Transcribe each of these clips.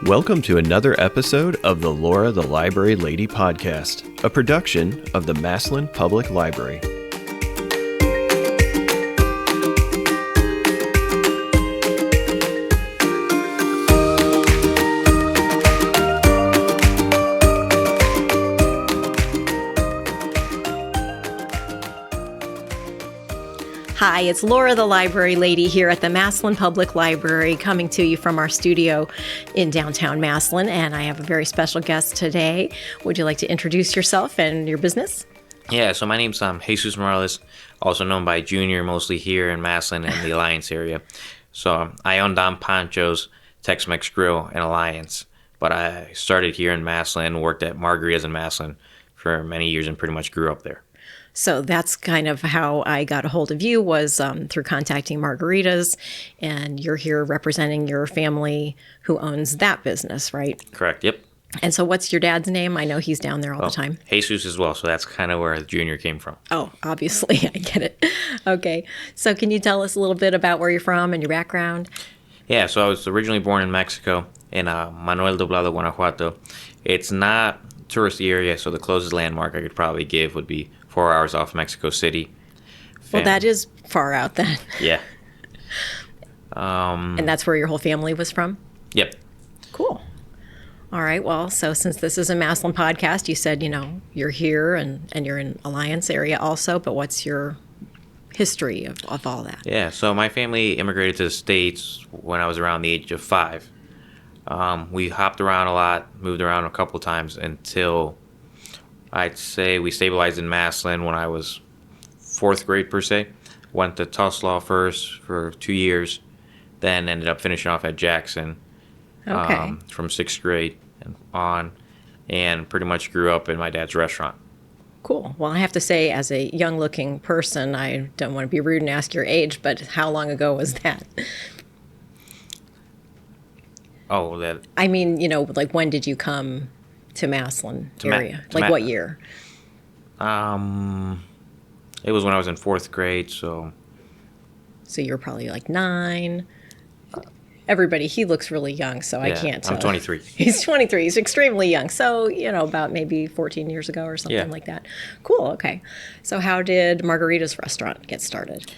Welcome to another episode of the Laura the Library Lady podcast, a production of the Massillon Public Library. Hi, it's Laura the Library Lady here at the Massillon Public Library, coming to you from our studio in downtown Massillon, and I have a very special guest today. Would you like to introduce yourself and your business? Yeah, so my name's Jesus Mireles, also known by Junior, mostly here in Massillon and the Alliance area. So I own Don Pancho's Tex-Mex Grill in Alliance, but I started here in Massillon, worked at Margaritas in Massillon for many years and pretty much grew up there. So that's kind of how I got a hold of you, was through contacting Margaritas, and you're here representing your family who owns that business, right? Correct, yep. And so what's your dad's name? I know he's down there all the time. Jesus as well, so that's kind of where Junior came from. Oh, obviously, I get it. Okay, so can you tell us a little bit about where you're from and your background? Yeah, so I was originally born in Mexico, in Manuel Doblado, Guanajuato. It's not a touristy area, so the closest landmark I could probably give would be 4 hours off Mexico City. Well, that is far out then. Yeah. And that's where your whole family was from? Yep. Cool. All right. Well, so since this is a Massillon podcast, you said, you're here and you're in Alliance area also, but what's your history of all that? Yeah, so my family immigrated to the States when I was around the age of 5. We hopped around a lot, moved around a couple times until I'd say we stabilized in Massillon when I was 4th grade per se. Went to Tuslaw first for 2 years, then ended up finishing off at Jackson from 6th grade and on, and pretty much grew up in my dad's restaurant. Cool. Well, I have to say, as a young-looking person, I don't want to be rude and ask your age, but how long ago was that? Oh, that. I mean, like when did you come to Massillon area? What year? It was when I was in 4th grade, so. So you're probably like 9. Everybody, he looks really young, so yeah, I can't tell. I'm 23. He's 23. He's extremely young. So, about maybe 14 years ago or something like that. Cool. Okay. So how did Margarita's restaurant get started?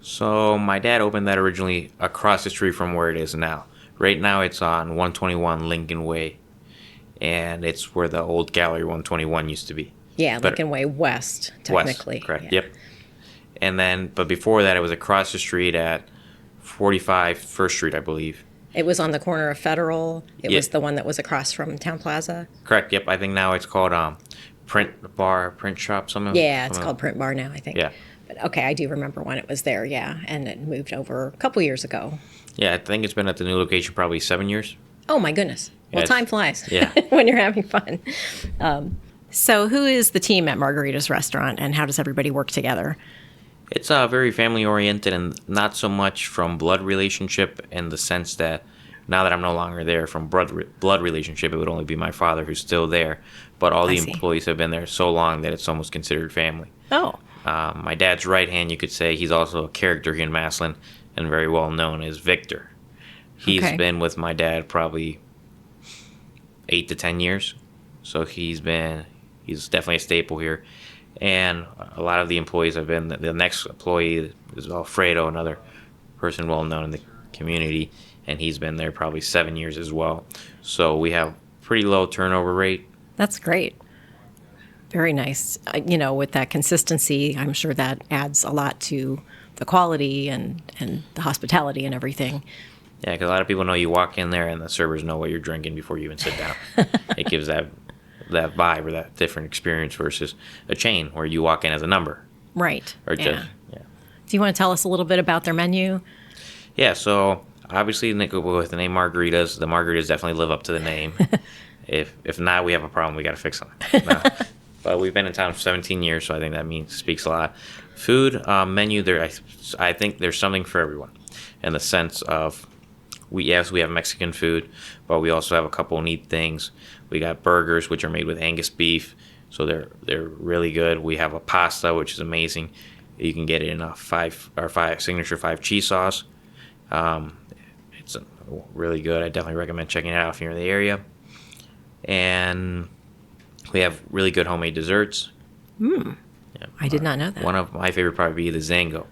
So my dad opened that originally across the street from where it is now. Right now it's on 121 Lincoln Way, and it's where the old Gallery 121 used to be. Yeah, Lincoln Way West, technically. West, correct, yeah. Yep. And then, but before that, it was across the street at 45 First Street, I believe. It was on the corner of Federal. It was the one that was across from Town Plaza. Correct, yep. I think now it's called Print Shop, something. Yeah, it's called Print Bar now, I think. Yeah. But okay, I do remember when it was there, yeah, and it moved over a couple years ago. Yeah, I think it's been at the new location probably 7 years. Oh, my goodness. Well, time flies when you're having fun. So who is the team at Margarita's restaurant, and how does everybody work together? It's very family-oriented and not so much from blood relationship in the sense that now that I'm no longer there from blood relationship, it would only be my father who's still there. But all the employees have been there so long that it's almost considered family. Oh. My dad's right hand, you could say, he's also a character here in Massillon and very well known as Victor. He's been with my dad probably 8 to 10 years. So he's definitely a staple here. And a lot of the employees have been, the next employee is Alfredo, another person well known in the community, and he's been there probably 7 years as well. So we have pretty low turnover rate. That's great. Very nice. With that consistency, I'm sure that adds a lot to the quality and the hospitality and everything. Yeah, because a lot of people know you walk in there and the servers know what you're drinking before you even sit down. It gives that vibe or that different experience versus a chain where you walk in as a number. Right. Or Do you want to tell us a little bit about their menu? Yeah, so obviously with the name Margaritas, the Margaritas definitely live up to the name. If not, we have a problem. We got to fix them. No. But we've been in town for 17 years, so I think that speaks a lot. Food menu, I think there's something for everyone in the sense of we have Mexican food, but we also have a couple neat things. We got burgers, which are made with Angus beef, so they're really good. We have a pasta, which is amazing. You can get it in a 5 signature 5 cheese sauce. It's really good. I definitely recommend checking it out if you're in the area. And we have really good homemade desserts. Yeah, I did not know that. One of my favorite probably be the Zango,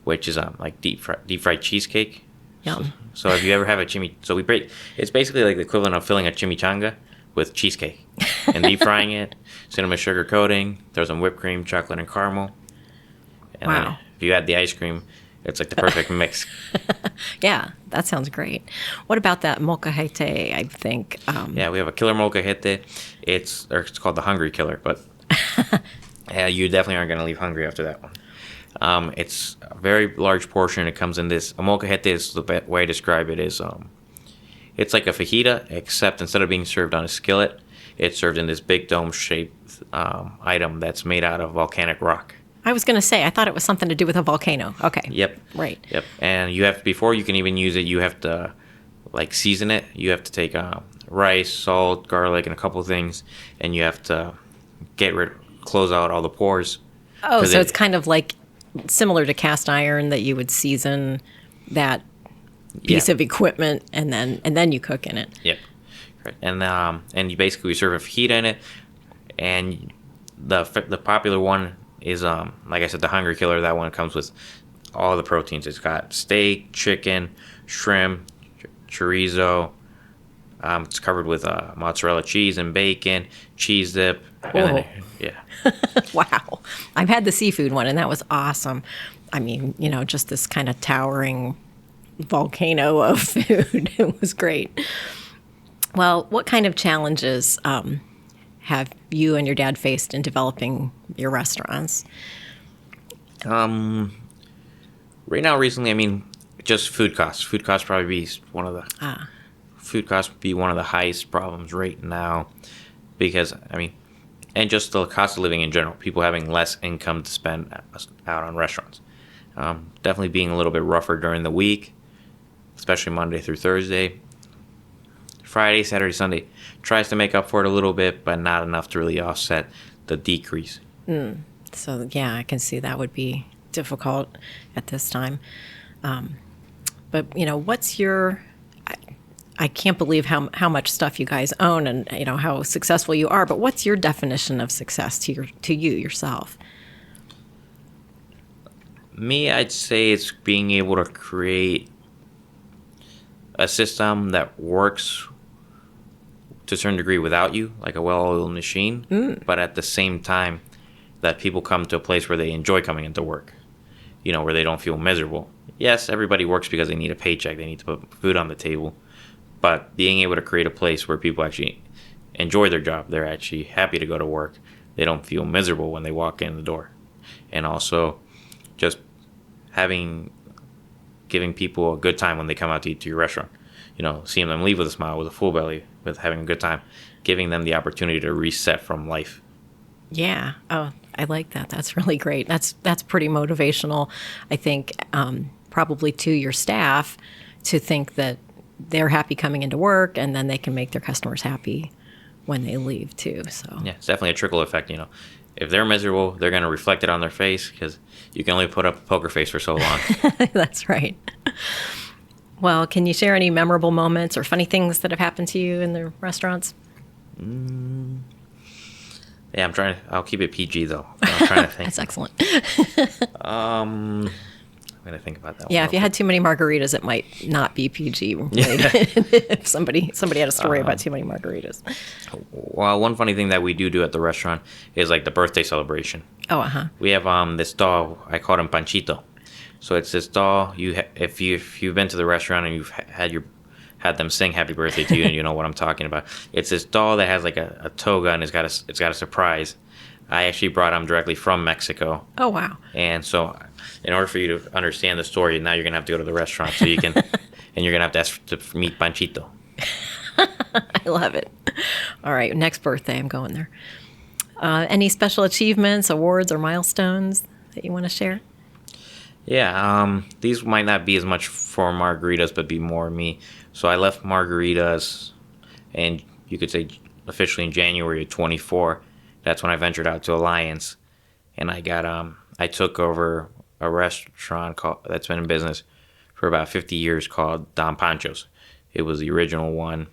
which is like deep fried cheesecake. Yum. So if you ever have it's basically like the equivalent of filling a chimichanga with cheesecake and deep frying it, cinnamon sugar coating, throw some whipped cream, chocolate, and caramel. And Wow. then if you add the ice cream, it's like the perfect mix. Yeah, that sounds great. What about that molcajete, I think? Yeah, we have a killer molcajete. It's called the Hungry Killer, but yeah, you definitely aren't going to leave hungry after that one. It's a very large portion. It comes in this. A molcajete is the way I describe it is it's like a fajita, except instead of being served on a skillet, it's served in this big dome-shaped item that's made out of volcanic rock. I was going to say, I thought it was something to do with a volcano. Okay. Yep. Right. Yep. And before you can even use it, you have to like season it. You have to take rice, salt, garlic, and a couple of things, and you have to close out all the pores. Oh, so it's kind of like similar to cast iron that you would season that piece of equipment and then you cook in it. Yep. Right. And you basically serve a fajita in it, and the popular one is like I said, the Hungry Killer. That one comes with all the proteins. It's got steak, chicken, shrimp, chorizo. It's covered with mozzarella cheese and bacon, cheese dip. And then, yeah. Wow. I've had the seafood one, and that was awesome. I mean, just this kind of towering volcano of food. It was great. Well, what kind of challenges have you and your dad faced in developing your restaurants? Right now, recently, I mean, just food costs. Food costs probably be one of the food costs would be one of the highest problems right now, because and just the cost of living in general. People having less income to spend out on restaurants. Definitely being a little bit rougher during the week, especially Monday through Thursday. Friday, Saturday, Sunday tries to make up for it a little bit, but not enough to really offset the decrease. So, yeah, I can see that would be difficult at this time. But, what's your... I can't believe how much stuff you guys own and, how successful you are, but what's your definition of success to you yourself? Me, I'd say it's being able to create a system that works to a certain degree without you, like a well-oiled machine, but at the same time that people come to a place where they enjoy coming into work, where they don't feel miserable. Yes, everybody works because they need a paycheck, they need to put food on the table, but being able to create a place where people actually enjoy their job, they're actually happy to go to work, they don't feel miserable when they walk in the door. And also just giving people a good time when they come out to eat to your restaurant. Seeing them leave with a smile, with a full belly, with having a good time, giving them the opportunity to reset from life. Yeah. Oh, I like that. That's really great. That's pretty motivational, I think, probably to your staff to think that they're happy coming into work and then they can make their customers happy when they leave too. So yeah, it's definitely a trickle effect. If they're miserable, they're going to reflect it on their face, because you can only put up a poker face for so long. That's right. Well, can you share any memorable moments or funny things that have happened to you in the restaurants? Yeah, I'll keep it PG though. I'm trying to think. That's excellent. I'm going to think about that one. Yeah, if you had too many margaritas, it might not be PG related. If somebody had a story about too many margaritas. Well, one funny thing that we do at the restaurant is like the birthday celebration. Oh, We have this doll. I call him Panchito. So it's this doll. If you've been to the restaurant and you've had them sing happy birthday to you, and you know what I'm talking about. It's this doll that has like a toga, and it's got a surprise. I actually brought him directly from Mexico. Oh, wow. And so in order for you to understand the story, now you're going to have to go to the restaurant so you can, and you're going to have to ask to meet Panchito. I love it. All right, next birthday, I'm going there. Any special achievements, awards, or milestones that you want to share? Yeah, these might not be as much for Margaritas, but be more me. So I left Margaritas, and you could say officially in January of 24. That's when I ventured out to Alliance, and I took over a restaurant that's been in business for about 50 years called Don Pancho's. It was the original one.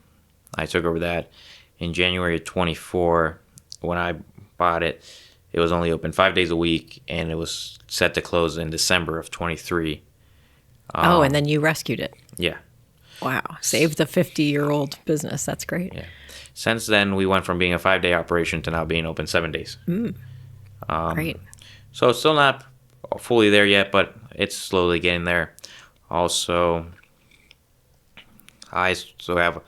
I took over that in January of 24. When I bought it, it was only open 5 days a week, and it was set to close in December of 23. And then you rescued it. Yeah. Wow. Saved the 50-year-old business. That's great. Yeah. Since then, we went from being a 5-day operation to now being open 7 days. Great. So it's still not fully there yet, but it's slowly getting there. Also, I still have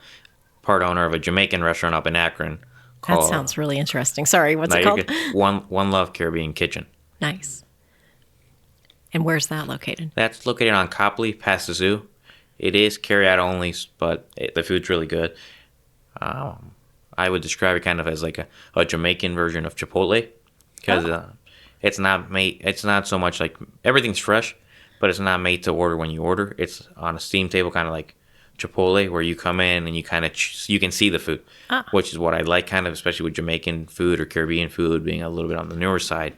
part owner of a Jamaican restaurant up in Akron. That sounds really interesting. Sorry, what's it called? One Love Caribbean Kitchen. Nice. And where's that located? That's located on Copley, past the zoo. It is carry-out only, but the food's really good. I would describe it kind of as like a Jamaican version of Chipotle, because it's not so much like everything's fresh, but it's not made to order when you order. It's on a steam table, kind of like Chipotle, where you come in and you kind of you can see the food, which is what I like, kind of, especially with Jamaican food or Caribbean food being a little bit on the newer side.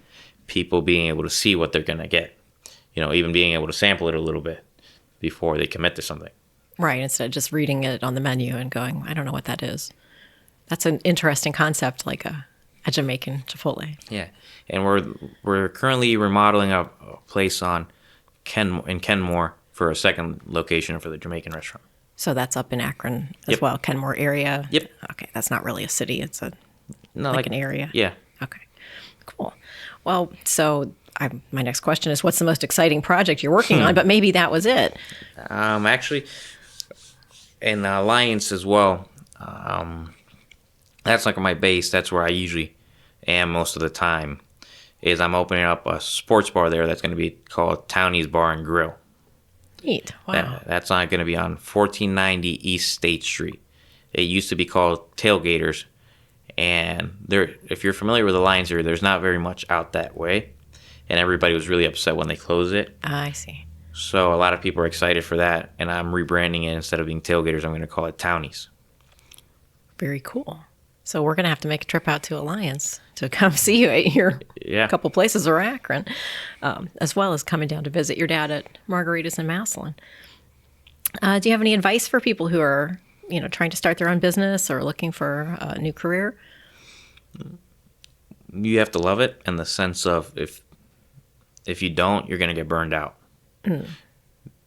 People being able to see what they're gonna get, even being able to sample it a little bit before they commit to something. Right, instead of just reading it on the menu and going, I don't know what that is. That's an interesting concept, like a Jamaican Chipotle. Yeah, and we're currently remodeling a place in Kenmore for a second location for the Jamaican restaurant. So that's up in Akron as well, Kenmore area? Yep. Okay, that's not really a city, it's like an area? Yeah. Okay, cool. Well, so my next question is, what's the most exciting project you're working on? But maybe that was it. Actually, in Alliance as well, that's like my base. That's where I usually am most of the time, is I'm opening up a sports bar there that's going to be called Townie's Bar and Grill. Neat. Wow. That's not going to be on 1490 East State Street. It used to be called Tailgaters, and if you're familiar with Alliance here, there's not very much out that way, and everybody was really upset when they closed it. I see. So a lot of people are excited for that, and I'm rebranding it. Instead of being Tailgaters, I'm going to call it Townies. Very cool. So we're going to have to make a trip out to Alliance to come see you at your couple places or Akron, as well as coming down to visit your dad at Margaritas in Massillon. Do you have any advice for people who are, trying to start their own business or looking for a new career? You have to love it, in the sense of if you don't, you're going to get burned out.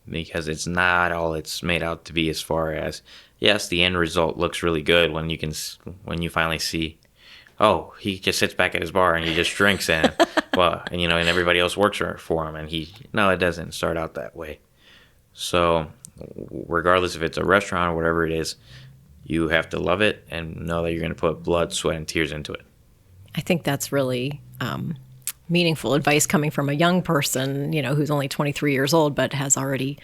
Because it's not all it's made out to be, as far as, yes, the end result looks really good when you finally see, oh, he just sits back at his bar and he just drinks and and everybody else works for him, and it doesn't start out that way. So regardless if it's a restaurant or whatever it is, you have to love it and know that you're going to put blood, sweat, and tears into it. I think that's really meaningful advice coming from a young person, who's only 23 years old, but has already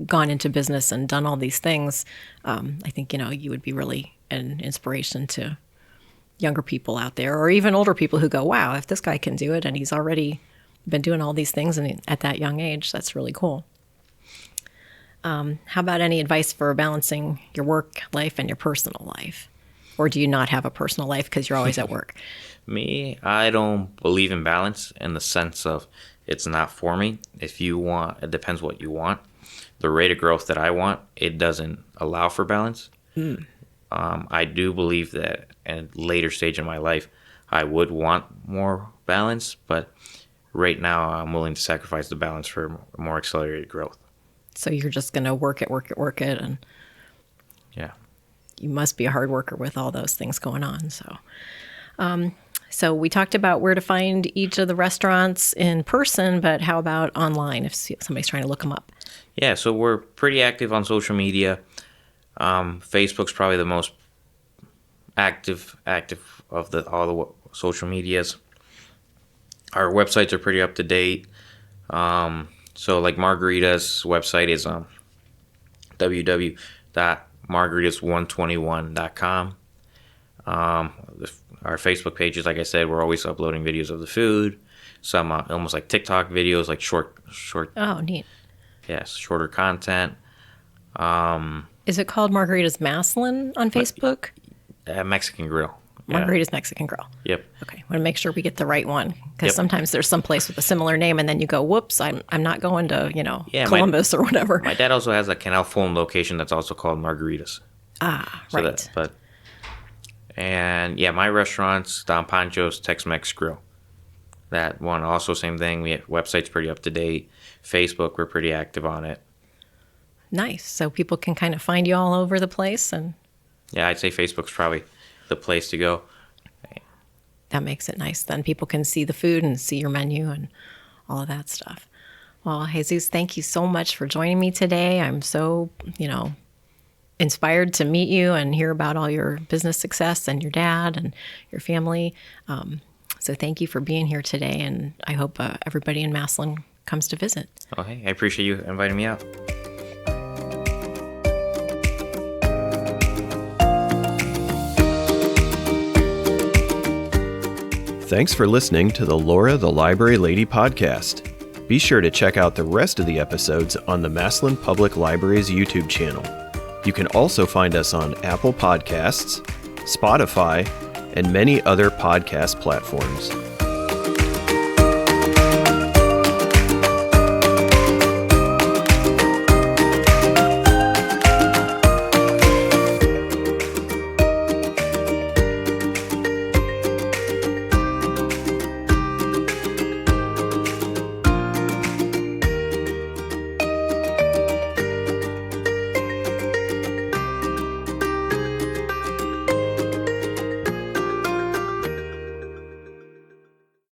gone into business and done all these things. I think, you would be really an inspiration to younger people out there, or even older people who go, wow, if this guy can do it and he's already been doing all these things and at that young age, that's really cool. How about any advice for balancing your work life and your personal life? Or do you not have a personal life because you're always at work? Me, I don't believe in balance, in the sense of it's not for me. It depends what you want. The rate of growth that I want, it doesn't allow for balance. I do believe that at a later stage in my life, I would want more balance, but right now I'm willing to sacrifice the balance for more accelerated growth. So you're just going to work it, and yeah. You must be a hard worker with all those things going on. So we talked about where to find each of the restaurants in person, but how about online if somebody's trying to look them up? Yeah, so we're pretty active on social media. Facebook's probably the most active of all the social medias. Our websites are pretty up to date. So like Margarita's website is www.margaritas121.com. Our Facebook pages, like I said, we're always uploading videos of the food. Some almost like TikTok videos, like short. Oh, neat. Yes, shorter content. Is it called Margaritas Massillon on Facebook? Mexican Grill. Margarita's Mexican Grill. Yep. Okay, I want to make sure we get the right one because Yep. sometimes there's some place with a similar name, and then you go, "Whoops, I'm not going to Yeah, Columbus or whatever." My dad also has a Canal Fulton location that's also called Margaritas. Right. And yeah, my restaurant's Don Pancho's Tex-Mex Grill. That one also same thing. Website's pretty up to date. Facebook, we're pretty active on it. Nice. So people can kind of find you all over the place, and Yeah, I'd say Facebook's probably the place to go. that makes it nice. Then people can see the food and see your menu and all of that stuff. Well, Jesus, thank you so much for joining me today. I'm so, inspired to meet you and hear about all your business success and your dad and your family. So thank you for being here today, and I hope everybody in Massillon comes to visit. Oh, hey, I appreciate you inviting me out. Thanks for listening to the Laura the Library Lady podcast. Be sure to check out the rest of the episodes on the Massillon Public Library's YouTube channel. You can also find us on Apple Podcasts, Spotify, and many other podcast platforms.